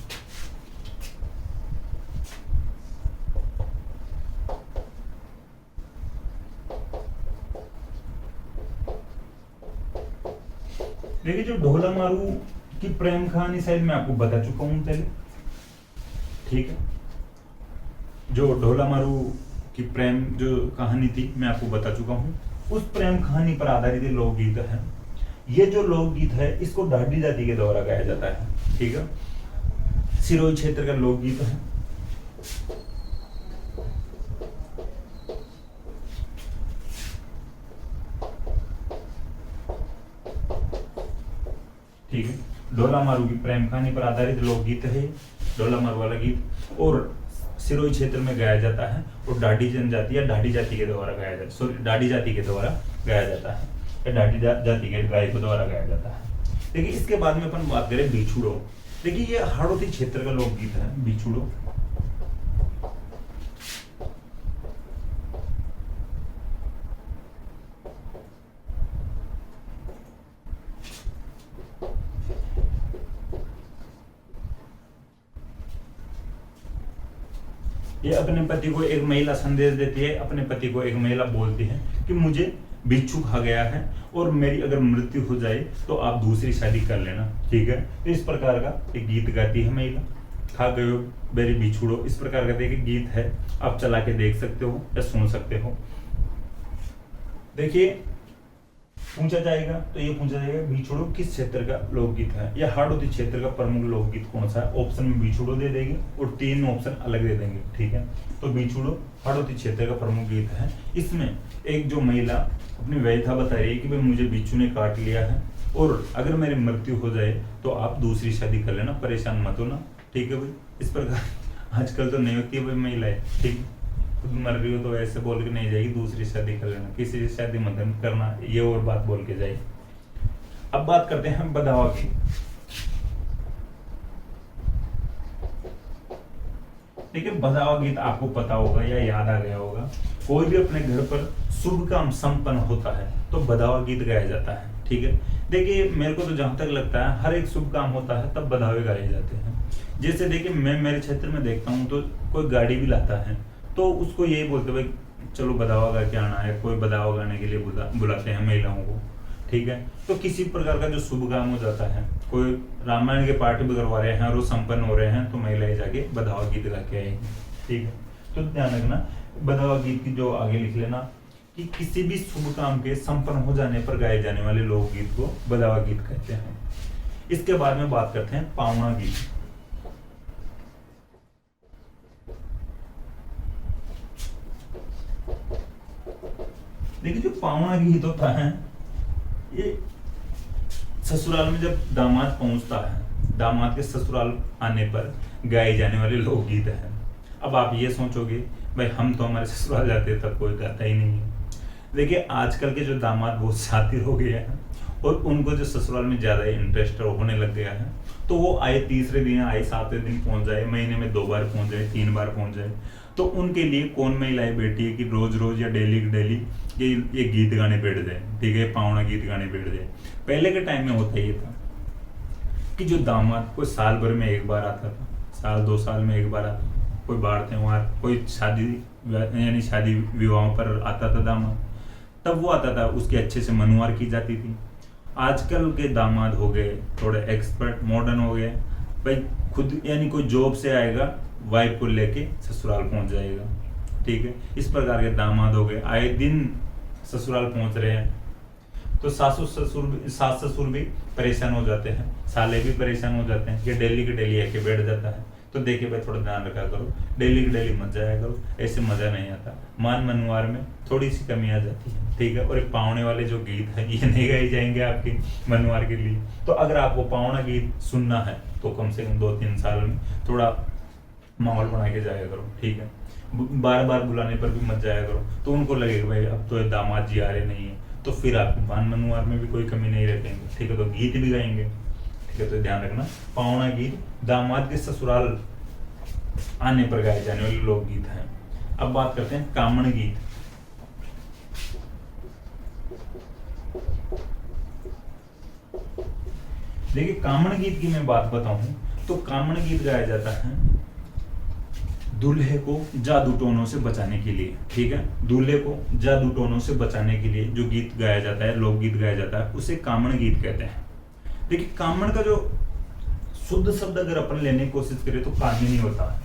देखिए जो ढोला मारू की प्रेम कहानी शायद मैं आपको बता चुका हूं पहले। ठीक है, जो ढोला मारू की प्रेम जो कहानी थी मैं आपको बता चुका हूं, उस प्रेम कहानी पर आधारित लोकगीत है। ये जो लोकगीत है इसको ढाडी जाति के द्वारा गाया जाता है। ठीक है, सिरोही क्षेत्र का लोकगीत है। ठीक है, ढोला मारू की प्रेम कहानी पर आधारित लोकगीत है ढोला मारू वाला गीत, और सिरोही क्षेत्र में गाया जाता है और ढाडी जनजाति या ढाडी जाति के द्वारा गाया जाता है, सॉरी ढाडी जाति के द्वारा गाया जाता है या ढाडी जाति के गायकों द्वारा गाया जाता है। देखिए इसके बाद में अपन बात करें बिछुड़ो। देखिए ये हाड़ौती क्षेत्र का लोकगीत है बिछुड़ो। ये अपने पति को एक महिला संदेश देती है, अपने पति को एक महिला बोलती है कि मुझे बिच्छू खा गया है और मेरी अगर मृत्यु हो जाए तो आप दूसरी शादी कर लेना। ठीक है, तो इस प्रकार का एक गीत गाती है महिला, खा गयो मेरी बिछुड़ो, इस प्रकार का देखिए गीत है, आप चला के देख सकते हो या सुन सकते हो। देखिए पूछा जाएगा तो ये पूछा जाएगा बिछुड़ो किस क्षेत्र का लोकगीत है, या हाड़ौती क्षेत्र का प्रमुख लोकगीत कौन सा है। ऑप्शन में बिछुड़ो दे देंगे और 3 ऑप्शन अलग दे देंगे, ठीक है। तो बिछुड़ो हाड़ौती क्षेत्र का प्रमुख गीत है। इसमें एक जो महिला अपनी व्यथा बता रही है कि भाई मुझे बिच्छू ने काट लिया है और अगर मेरी मृत्यु हो जाए तो आप दूसरी शादी कर लेना, परेशान मत होना, ठीक है भाई। इस प्रकार आजकल तो नहीं होती है भाई महिलाएं, ठीक, खुद मर रही हो तो ऐसे बोल के नहीं जाएगी दूसरी शादी कर लेना, किसी से शादी मत करना, ये और बात बोल के जाए। अब बात करते हैं बधावा की। देखिए बधावा गीत आपको पता होगा या याद आ गया होगा, कोई भी अपने घर पर शुभ काम संपन्न होता है तो बधावा गीत गाया जाता है, ठीक है। देखिए मेरे को तो जहां तक लगता है हर एक शुभ काम होता है तब बधावे गाए जाते हैं। जैसे देखिए मैं मेरे क्षेत्र में देखता हूँ तो कोई गाड़ी भी लाता है तो उसको यही बोलते भाई चलो बधावा गा के आना है, कोई बधावा गाने के लिए बुलाते हैं महिलाओं को, ठीक है। तो किसी प्रकार का जो शुभ काम हो जाता है, कोई रामायण के पाठ भी करवा रहे हैं और वो संपन्न हो रहे हैं तो महिलाएं जाके बधावा गीत गा के आएंगी, ठीक है। तो ध्यान रखना बधावा गीत की जो आगे लिख लेना कि किसी भी शुभ काम के संपन्न हो जाने पर गाए जाने वाले लोकगीत को बधावा गीत कहते हैं। इसके बाद में बात करते हैं पावना गीत। देखिए जो पावना गीत होता है ये ससुराल में जब दामाद पहुंचता है, दामाद के ससुराल आने पर गाए जाने वाले लोकगीत है। अब आप ये सोचोगे भाई हम तो हमारे ससुराल जाते तब कोई गाता ही नहीं है। देखिए आजकल के जो दामाद बहुत शातिर हो गए हैं और उनको जो ससुराल में ज्यादा इंटरेस्ट होने लग गया है तो वो आए तीसरे दिन, आए 7वें दिन पहुंच जाए, महीने में 2 बार पहुंच जाए, 3 बार पहुंच जाए, तो उनके लिए कौन महिलाएं बैठी है कि रोज रोज या डेली डेली ये गीत गाने बैठ जाए, ठीक है, पावना गीत गाने बैठ जाए। पहले के टाइम में होता ये था कि जो दामाद कोई साल भर में एक बार आता था, साल 2 साल में एक बार आता, कोई बाढ़ त्योहार, कोई शादी यानी शादी विवाहों पर आता था दामाद, तब वो आता था, उसकी अच्छे से मनुवार की जाती थी। आजकल के दामाद हो गए थोड़े एक्सपर्ट मॉडर्न हो गए, भाई खुद यानी कोई जॉब से आएगा वाइफ को लेके ससुराल पहुंच जाएगा, ठीक है। इस प्रकार के दामाद हो गए, आए दिन ससुराल पहुंच रहे हैं तो सास ससुर भी परेशान हो जाते हैं, साले भी परेशान हो जाते हैं कि डेली के डेली आके बैठ जाता है। तो देखिए भाई थोड़ा ध्यान रखा करो, डेली के डेली मत जाया करो, ऐसे मजा नहीं आता। मान मनुवार में थोड़ी सी कमी आ जाती है, ठीक है। और ये पावने वाले जो गीत है ये नहीं गाए जाएंगे आपके मनुवार के लिए। तो अगर आपको पावना गीत सुनना है तो कम से कम 2-3 साल में थोड़ा माहौल बना के जाया करो, ठीक है। बार बार बुलाने पर भी मत जाया करो तो उनको लगेगा भाई अब तो दामाद जी आ रहे नहीं है, तो फिर आपके पान मनुवार में भी कोई कमी नहीं रह पाएंगे, ठीक है। तो गीत भी गाएंगे, ठीक है। तो ध्यान रखना पावना गीत दामाद के ससुराल आने पर गाए जाने वाले लोकगीत हैं। अब बात करते हैं कामण गीत। देखिए कामण गीत की मैं बात बताऊं तो कामण गीत गाया जाता है दूल्हे को जादू टोनों से बचाने के लिए, ठीक है। दूल्हे को जादू टोनों से बचाने के लिए जो गीत गाया जाता है, लोकगीत गाया जाता है, उसे कामण गीत कहते हैं। देखिए कामण का जो शुद्ध शब्द अगर अपन लेने की कोशिश करें तो कामिनी होता है,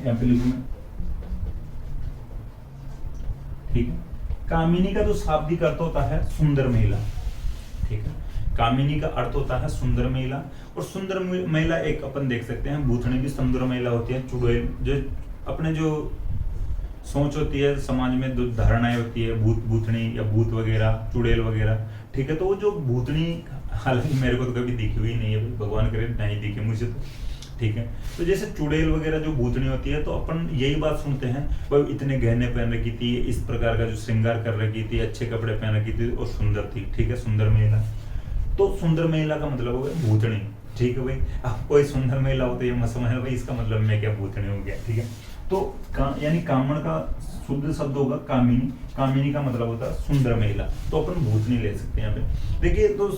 यहाँ पे लिखूं मैं, ठीक है। कामिनी का जो शाब्दिक अर्थ होता है सुंदर महिला, ठीक है। कामिनी का अर्थ होता है सुंदर महिला, और सुंदर महिला एक अपन देख सकते हैं भूतनी भी सुंदर महिला होती है, चुड़ैल जो अपने जो सोच होती है समाज में जो धारणाएं होती है भूत भूतनी या भूत वगैरह चुड़ैल वगैरह, ठीक है। तो वो जो भूतनी हालांकि मेरे को तो कभी दिखी हुई नहीं है, भगवान करे नहीं दिखे मुझे तो, ठीक है। तो जैसे चुड़ैल वगैरह जो भूतनी होती है तो अपन यही बात सुनते हैं भाई इतने गहने पहन रखी थी, इस प्रकार का जो श्रृंगार कर रखी थी, अच्छे कपड़े पहन रखी थी और सुंदर थी, ठीक है, सुंदर महिला। तो सुंदर महिला का मतलब हो गया भूतनी, ठीक है भाई। अब कोई सुंदर महिला हो तो ये मत समझना भाई इसका मतलब मैं क्या भूतनी हो गया, ठीक है। तो यानी कामण का शुद्ध शब्द होगा कामिनी, कामिनी का मतलब होता है सुंदर महिला, तो अपन भूतनी ले सकते हैं यहाँ पे। देखिए तो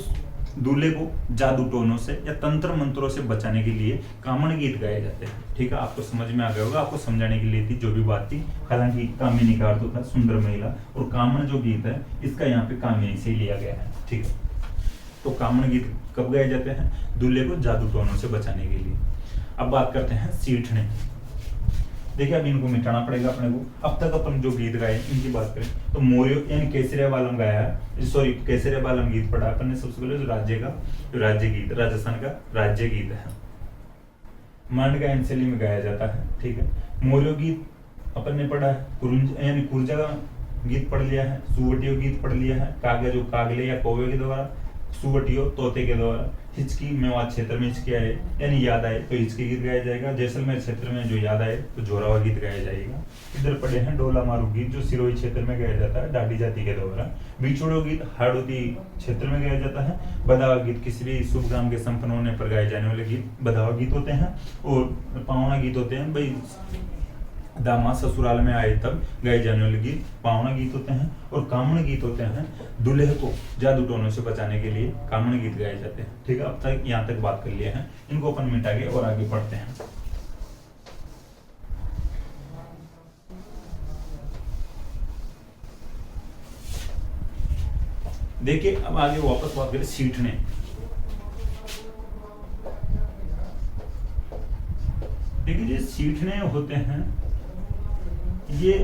दूल्हे को जादू टोनों से या तंत्र मंत्रों से बचाने के लिए कामण गीत गाए जाते हैं, ठीक है। आपको समझ में आ गया होगा, आपको समझाने के लिए थी जो भी बात थी। हालांकि कामिनी का अर्थ होता है सुंदर महिला और कामण जो गीत है इसका यहाँ पे कामिनी से लिया गया है, ठीक है। तो कामण गीत कब गाए जाते हैं? दूल्हे को जादू टोनों से बचाने के लिए। अब बात करते हैं सीठने। देखिए अब इनको मिटाना पड़ेगा अपने को। अब तक अपन जो गीत गाए इनकी बात करें तो मौर्य यानी केसरिया बालम गाया है, सॉरी केसरिया बालम गीत पढ़ा अपन ने सबसे पहले, जो राज्य गीत राजस्थान का राज्य गीत है, मांड का शैली में गाया जाता है, ठीक है। मौर्य गीत अपन ने पढ़ा है, कुरुंज यानी कुर्जा का गीत पढ़ लिया है, सुवटियो गीत पढ़ लिया है, कागजो कागले या कौवे के द्वारा, सुवटियो तोते के द्वारा, हिचकी मेवात क्षेत्र में हिचकी आए यानी याद आए तो हिचकी गीत गाया जाएगा, जैसलमेर क्षेत्र में जो याद आए तो जोरावा गीत गाया जाएगा। इधर पढ़े हैं डोला मारू गीत जो सिरोही क्षेत्र में गाया जाता है डाडी जाति के द्वारा, बिछोड़ो गीत हाड़ोती क्षेत्र में गाया जाता है, बधावा गीत किसी भी शुभ काम के संपन्न होने पर गाए जाने वाले गीत बधावा गीत होते हैं, और पावना गीत होते हैं भाई दामाद ससुराल में आए तब गाए जाने वाले गीत पावना गीत होते हैं, और कामण गीत होते हैं दूल्हे को जादू टोनों से बचाने के लिए कामण गीत गाए जाते हैं, ठीक है। अब तक यहाँ तक बात कर लिए हैं, इनको अपन मिटा के और आगे पढ़ते हैं। देखिए अब आगे वापस बात करें सीठने। देखिए जो सीठने होते हैं ये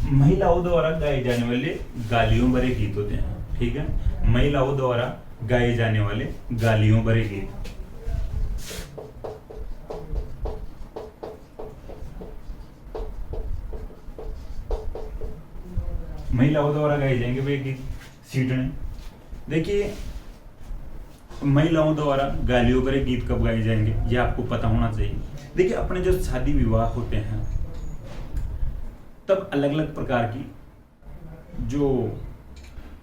महिलाओं द्वारा गाए जाने वाले गालियों भरे गीत होते हैं, ठीक है। महिलाओं द्वारा गाए जाने वाले गालियों भरे गीत। महिलाओं द्वारा गाए जाएंगे वे गीत सीटने। देखिए महिलाओं द्वारा गालियों भरे गीत कब गाए जाएंगे ये आपको पता होना चाहिए। देखिए अपने जो शादी विवाह होते हैं तब अलग अलग प्रकार की जो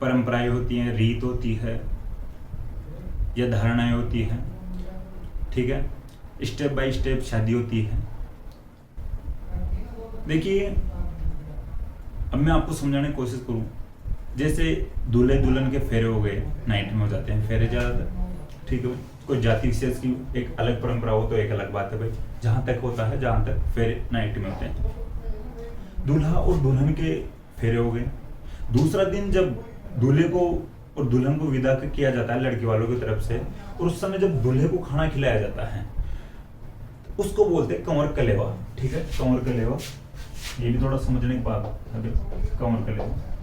परंपराएं होती हैं, रीत होती है या धारणाएं होती हैं, ठीक है, स्टेप बाय स्टेप शादी होती है। देखिए अब मैं आपको समझाने की कोशिश करूं, जैसे दूल्हे दुल्हन के फेरे हो गए, नाइट में हो जाते हैं फेरे ज्यादातर, ठीक है। कोई जाति विशेष की एक अलग परंपरा हो तो एक अलग बात है भाई, जहां तक होता है जहां तक फेरे नाइट में होते हैं। दूल्हा और दुल्हन के फेरे हो गए, दूसरा दिन जब दूल्हे को और दुल्हन को विदा किया जाता है लड़की वालों की तरफ से, और उस समय जब दूल्हे को खाना खिलाया जाता है उसको बोलते हैं कंवर कलेवा, ठीक है। कंवर कलेवा ये भी थोड़ा समझने की बात है, कंवर कलेवा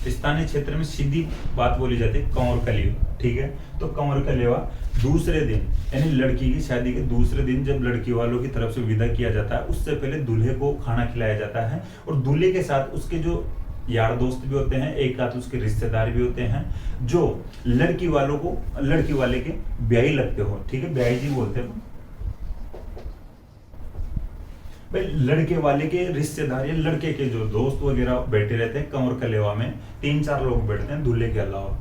स्थानीय क्षेत्र में सीधी बात बोली जाती है कंवर कलेवा, ठीक है। तो कंवर कलेवा दूसरे दिन यानी लड़की की शादी के दूसरे दिन जब लड़की वालों की तरफ से विदा किया जाता है उससे पहले दूल्हे को खाना खिलाया जाता है, और दूल्हे के साथ उसके जो यार दोस्त भी होते हैं, एक आध उसके रिश्तेदार भी होते हैं जो लड़की वालों को लड़की वाले के ब्याही लगते हो, ठीक है, ब्याही जी बोलते हैं भाई। लड़के वाले के रिश्तेदार या लड़के के जो दोस्त वगैरह बैठे रहते हैं कंवर कलेवा में, 3-4 लोग बैठते हैं दूल्हे के अलावा,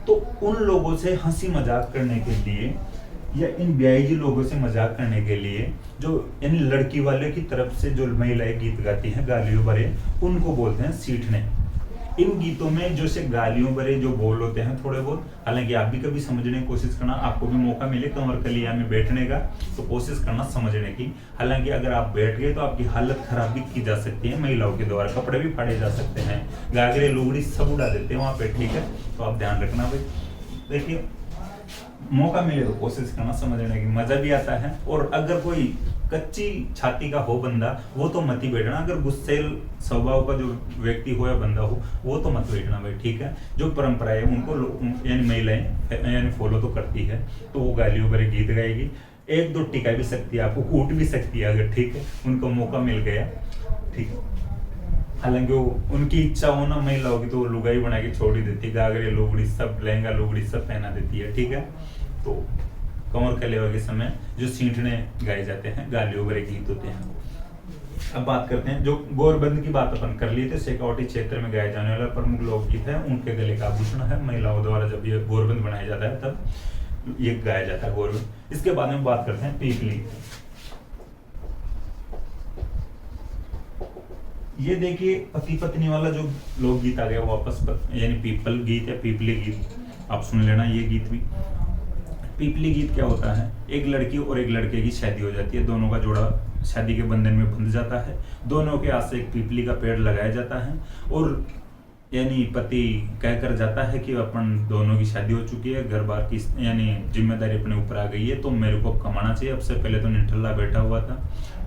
तो उन लोगों से हंसी मजाक करने के लिए या इन ब्याही लोगों से मजाक करने के लिए जो यानी लड़की वाले की तरफ से जो महिलाएं गीत गाती हैं गालियों भरे, उनको बोलते हैं सीठने। इन गीतों में जो से गालियों भरे जो बोल होते हैं थोड़े बहुत, हालांकि आप भी कभी समझने की कोशिश करना, आपको भी मौका मिले कंवर कलिया में बैठने का तो कोशिश करना समझने की। हालांकि अगर आप बैठ गए तो आपकी हालत खराब भी की जा सकती है महिलाओं के द्वारा, कपड़े भी फाड़े जा सकते हैं, गागरे लुगड़ी सब उड़ा देते हैं वहां पे, ठीक है। तो आप ध्यान रखना भाई। देखिए मौका मिले तो कोशिश करना समझने की, मजा भी आता है। और अगर कोई कच्ची छाती का हो बंदा वो तो मत ही बैठना, अगर गुस्सेल स्वभाव का जो व्यक्ति हो या बंदा हो वो तो मत बैठना भाई, ठीक है। जो परंपरा है उनको यानी महिलाएं यानी फॉलो तो करती है, तो वो गालियों भरे गीत गाएगी, 1-2 टिका भी सकती है, आपको कूट भी सकती है अगर, ठीक है, उनको मौका मिल गया, ठीक है। हालांकि वो उनकी इच्छा हो ना महिलाओं की तो वो लुगाई बना के छोड़ ही देती है, गागरे लुगड़ी सब लहंगा लुगड़ी सब पहना देती है, ठीक है। तो कंवर कलेवा के समय जो सींठने गाए जाते हैं गालियों भरे गीत होते हैं। अब बात करते हैं जो गोरबंद की बात अपन कर लिए थे, शेखावटी क्षेत्र में गाए जाने वाला प्रमुख लोकगीत है, उनके गले का आभूषण है, महिलाओं द्वारा जब ये गोरबंद बनाया जाता है तब ये गाया जाता है गोरबंद। इसके बाद में बात करते हैं पीपली। ये देखिए पति पत्नी वाला जो लोकगीत आ गया वापस यानी पीपल गीत या पीपली गीत, आप सुन लेना ये गीत भी। पीपली गीत क्या होता है, एक लड़की और एक लड़के की शादी हो जाती है, दोनों का जोड़ा शादी के बंधन में बंध जाता है, दोनों के हाथ से एक पीपली का पेड़ लगाया जाता है और यानी पति कहकर जाता है कि अपन दोनों की शादी हो चुकी है, घर बार की यानी जिम्मेदारी अपने ऊपर आ गई है, तो मेरे को कमाना चाहिए। अब से पहले तो निठल्ला बैठा हुआ था,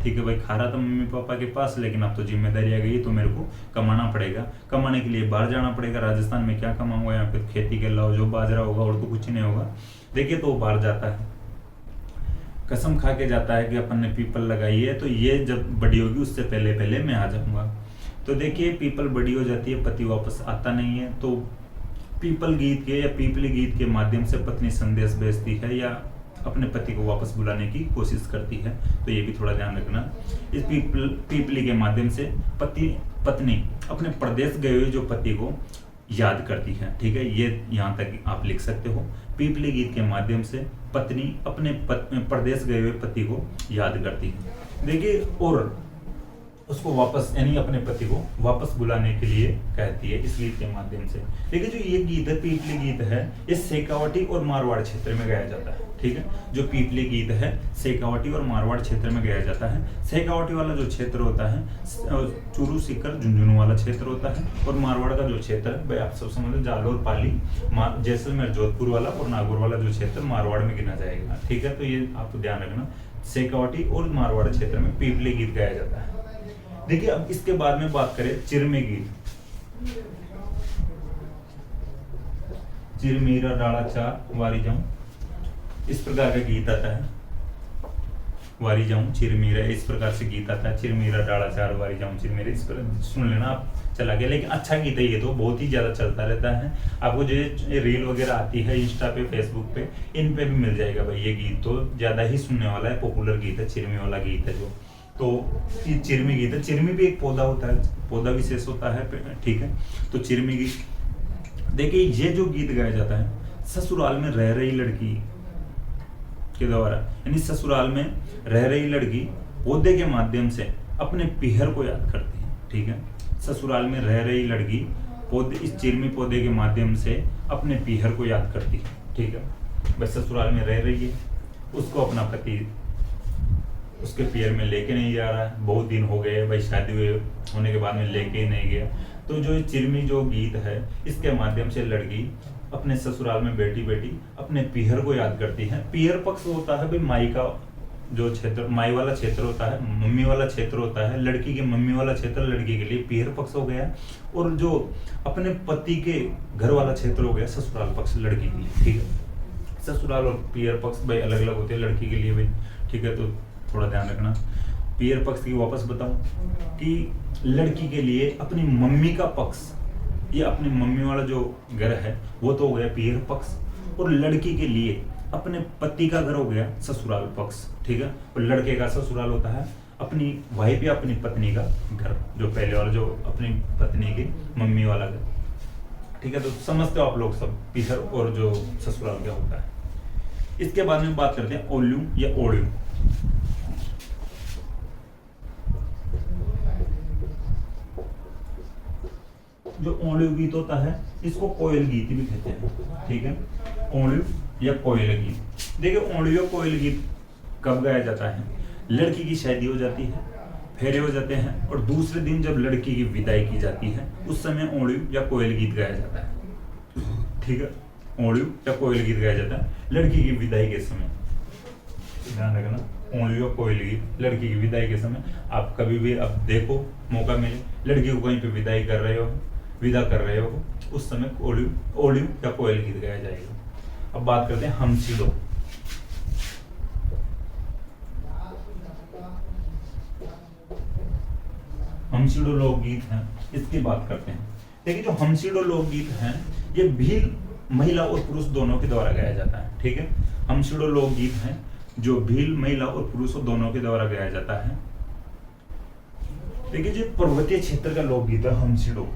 ठीक है भाई, खा रहा था मम्मी पापा के पास, लेकिन अब तो जिम्मेदारी आ गई है, तो मेरे को कमाना पड़ेगा। कमाने के लिए बाहर जाना पड़ेगा। राजस्थान में क्या कमाऊंगा, यहाँ पे खेती के अलावा जो बाजरा होगा और तो कुछ नहीं होगा। देखिए, तो वो बाहर जाता है, कसम खा के जाता है कि अपन ने पीपल लगाई है, तो ये जब बड़ी होगी उससे पहले पहले मैं आ जाऊंगा। तो देखिए, पीपल बड़ी हो जाती है, पति वापस आता नहीं है, तो पीपल गीत के या पीपली गीत के माध्यम से पत्नी संदेश भेजती है या अपने पति को वापस बुलाने की कोशिश करती है। तो ये भी थोड़ा ध्यान रखना। इस पीपली के माध्यम से पत्नी अपने प्रदेश गए हुए जो पति को याद करती है, ठीक है, ये यहाँ तक आप लिख सकते हो। पीपली गीत के माध्यम से पत्नी अपने प्रदेश गए हुए पति को याद करती है। देखिए, और उसको वापस यानी अपने पति को वापस बुलाने के लिए कहती है इस गीत के माध्यम से। देखिए, जो ये गीत है, पीपली गीत है, ये शेखावटी और मारवाड़ क्षेत्र में गाया जाता है, ठीक है। जो पीपली गीत है शेखावटी और मारवाड़ क्षेत्र में गाया जाता है। शेखावटी वाला जो क्षेत्र होता है चूरू सीकर झुंझुनू वाला क्षेत्र होता है, और मारवाड़ का जो क्षेत्र है भाई आप सब समझ लो, जालोर पाली जैसलमेर जोधपुर वाला और नागौर वाला जो क्षेत्र मारवाड़ में गिना जाएगा, ठीक है। तो ये आपको ध्यान रखना, शेखावटी और मारवाड़ क्षेत्र में पीपली गीत गाया जाता है। देखिए, अब इसके बाद में बात करें चिरमी गीत। चिरमीरा डाला चार वारी जाऊं, इस प्रकार का गीत आता है। वारी जाऊं चिरमीरा, इस प्रकार से गीत आता है। चिरमीरा डाला चार वारी जाऊं चिरमीरा, इस पर सुन लेना आप, चला गया। लेकिन अच्छा गीत है ये, तो बहुत ही ज्यादा चलता रहता है। आपको जो रील वगैरह आती है इंस्टा पे, फेसबुक पे, इन पे भी मिल जाएगा भाई। ये गीत तो ज्यादा ही सुनने वाला है, पॉपुलर गीत है, चिरमी वाला गीत है जो। तो ये चिरमी गीत है। चिरमी भी एक पौधा होता है, पौधा विशेष होता है, ठीक है। तो चिरमी गीत, देखिए ये जो गीत गाया जाता है ससुराल में रह रही लड़की के द्वारा, यानी ससुराल में रह रही लड़की पौधे के माध्यम से अपने पीहर को याद करती है, ठीक है। ससुराल में रह रही लड़की पौधे, इस चिरमी पौधे के माध्यम से अपने पीहर को याद करती है, ठीक है। बस ससुराल में रह रही है, उसको अपना पति उसके पीहर में लेके नहीं जा रहा है, बहुत दिन हो गए भाई, शादी होने के बाद में लेके ही नहीं गया। तो जो चिरमी जो गीत है, इसके माध्यम से लड़की अपने ससुराल में बैठी बैठी अपने पीहर को याद करती है। पीहर पक्ष होता है भाई माई का जो क्षेत्र, माई वाला क्षेत्र होता है, मम्मी वाला क्षेत्र होता है। लड़की के मम्मी वाला क्षेत्र लड़की के लिए पीहर पक्ष हो गया, और जो अपने पति के घर वाला क्षेत्र हो गया ससुराल पक्ष लड़की के लिए, ठीक है। ससुराल और पीहर पक्ष भाई अलग अलग होते हैं लड़की के लिए भाई, ठीक है। तो थोड़ा ध्यान रखना। पीहर पक्ष की वापस बताऊं कि लड़की के लिए अपनी मम्मी का पक्ष, ये अपनी मम्मी वाला जो घर है वो तो हो गया पीहर पक्ष, और लड़की के लिए अपने पति का घर हो गया ससुराल पक्ष, ठीक है। और लड़के का ससुराल होता है अपनी वाइफ या अपनी पत्नी का घर, जो पहले वाला जो अपनी पत्नी की मम्मी वाला घर, ठीक है। तो समझते हो आप लोग सब पीहर और जो ससुराल क्या होता है। इसके बाद में बात करते हैं ओल्यू या ओल्यू। जो ओल्यू गीत होता है इसको कोयल गीत भी कहते हैं, ठीक है। ओल्यू या कोयल गीत। देखिए, ओल्यू या कोयल गीत कब गाया जाता है? लड़की की शादी हो जाती है, फेरे हो जाते हैं, और दूसरे दिन जब लड़की की विदाई की जाती है उस समय ओल्यू या कोयल गीत गाया जाता है, ठीक है। ओल्यू या कोयल गीत गाया जाता है लड़की की विदाई के समय। ध्यान रखना, ओल्यू या कोयल गीत लड़की की विदाई के समय। आप कभी भी अब देखो, मौका मिले, लड़की को कहीं पे विदाई कर रहे हो, विदा कर रहे हो, उस समय ओल्यू या कोयल गीत गाया जाएगा। अब बात करते हैं हमसीडो। हमसीडो लोकगीत हैं, इसकी बात करते हैं। देखिए, जो हमसीडो लोकगीत हैं ये भील महिला और पुरुष दोनों के द्वारा गाया जाता है, ठीक है। हमसीडो लोकगीत हैं जो भील महिला और पुरुषों दोनों के द्वारा गाया जाता है। देखिए, जो पर्वतीय क्षेत्र का लोकगीत है हमसीडो,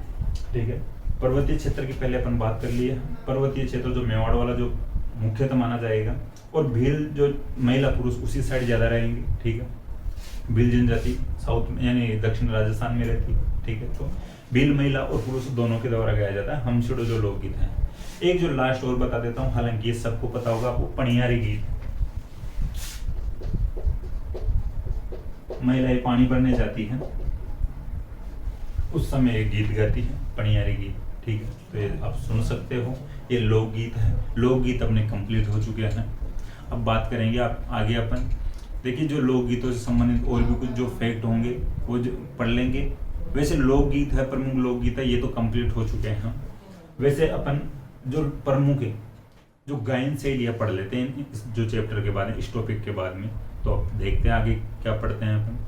ठीक है। पर्वतीय क्षेत्र की पहले अपन बात कर ली है। पर्वतीय क्षेत्र जो मेवाड़ वाला जो मुख्यतः माना जाएगा, और भील जो महिला पुरुष उसी साइड ज्यादा रहेंगे, ठीक है। भील जनजाति साउथ में यानी दक्षिण राजस्थान में रहती है, ठीक है। तो भील महिला और पुरुष दोनों के द्वारा गाया जाता है हमसीडो जो लोकगीत है। एक जो लास्ट और बता देता हूँ, हालांकि ये सबको पता होगा आपको, पनियारी गीत। महिलाएं पानी भरने जाती हैं, उस समय एक गीत गाती है, पनियारी गीत, ठीक ठीक है, तो ये आप सुन सकते हो। ये लोकगीत है, लोकगीत अपने कंप्लीट हो चुके हैं। अब बात करेंगे आप आगे अपन। देखिए जो लोकगीतों से संबंधित और भी कुछ जो फैक्ट होंगे वो जो पढ़ लेंगे। वैसे लोकगीत है, प्रमुख लोकगीत है, ये तो कंप्लीट हो चुके हैं। वैसे अपन जो प्रमुख है जो गायन शैलियाँ पढ़ लेते हैं इस जो चैप्टर के बाद में, इस टॉपिक के बाद में। तो देखते हैं आगे क्या पढ़ते हैं अपन।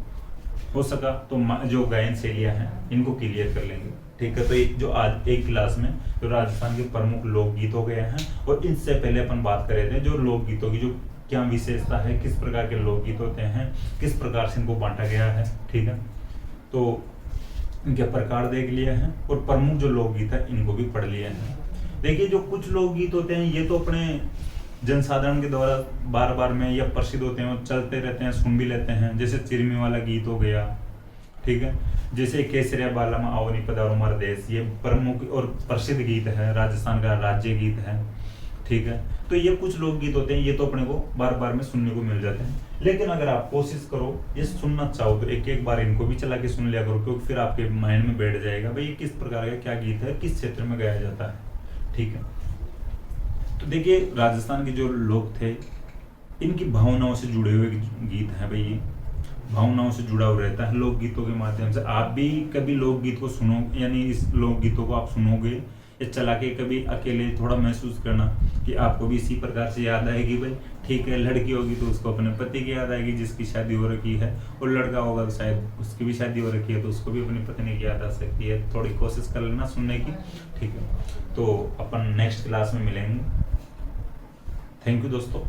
हो सका तो जो गायन शैलियाँ हैं इनको क्लियर कर लेंगे, ठीक है। तो एक जो आज एक क्लास में जो राजस्थान के प्रमुख लोकगीत हो गए हैं, और इनसे पहले अपन बात कर रहे थे जो लोकगीतों की जो क्या विशेषता है, किस प्रकार के लोकगीत होते हैं, किस प्रकार से इनको बांटा गया है, ठीक है। तो इनके प्रकार देख लिए हैं और प्रमुख जो लोकगीत है इनको भी पढ़ लिए हैं। देखिए जो कुछ लोकगीत होते हैं ये तो अपने जनसाधारण के द्वारा बार बार में या प्रसिद्ध होते हैं और चलते रहते हैं, सुन भी लेते हैं। जैसे चिरमी वाला गीत हो गया, ठीक है। जैसे केसरिया बालम आवनी पधारो हमारा देश, ये प्रमुख और प्रसिद्ध गीत है, राजस्थान का राज्य गीत है, ठीक है। तो ये कुछ लोकगीत होते हैं, ये तो अपने को बार बार में सुनने को मिल जाते हैं। लेकिन अगर आप कोशिश करो ये सुनना चाहो तो एक एक बार इनको भी चला के सुन लिया करो, क्योंकि फिर आपके माइंड में बैठ जाएगा भाई ये किस प्रकार का क्या गीत है, किस क्षेत्र में गाया जाता है, ठीक है। तो देखिए राजस्थान के जो लोग थे इनकी भावनाओं से जुड़े हुए गीत हैं भाई, ये भावनाओं से जुड़ा हुआ रहता है लोकगीतों के माध्यम से। आप भी कभी लोकगीत को सुनो, यानी इस लोकगीतों को आप सुनोगे या चला के कभी अकेले थोड़ा महसूस करना कि आपको भी इसी प्रकार से याद आएगी भाई, ठीक है। लड़की होगी तो उसको अपने पति की याद आएगी जिसकी शादी हो रखी है, और लड़का होगा तो शायद उसकी भी शादी हो रखी है तो उसको भी अपनी पत्नी की याद आ सकती है। थोड़ी कोशिश कर लेना सुनने की, ठीक है। तो अपन नेक्स्ट क्लास में मिलेंगे। थैंक यू दोस्तों।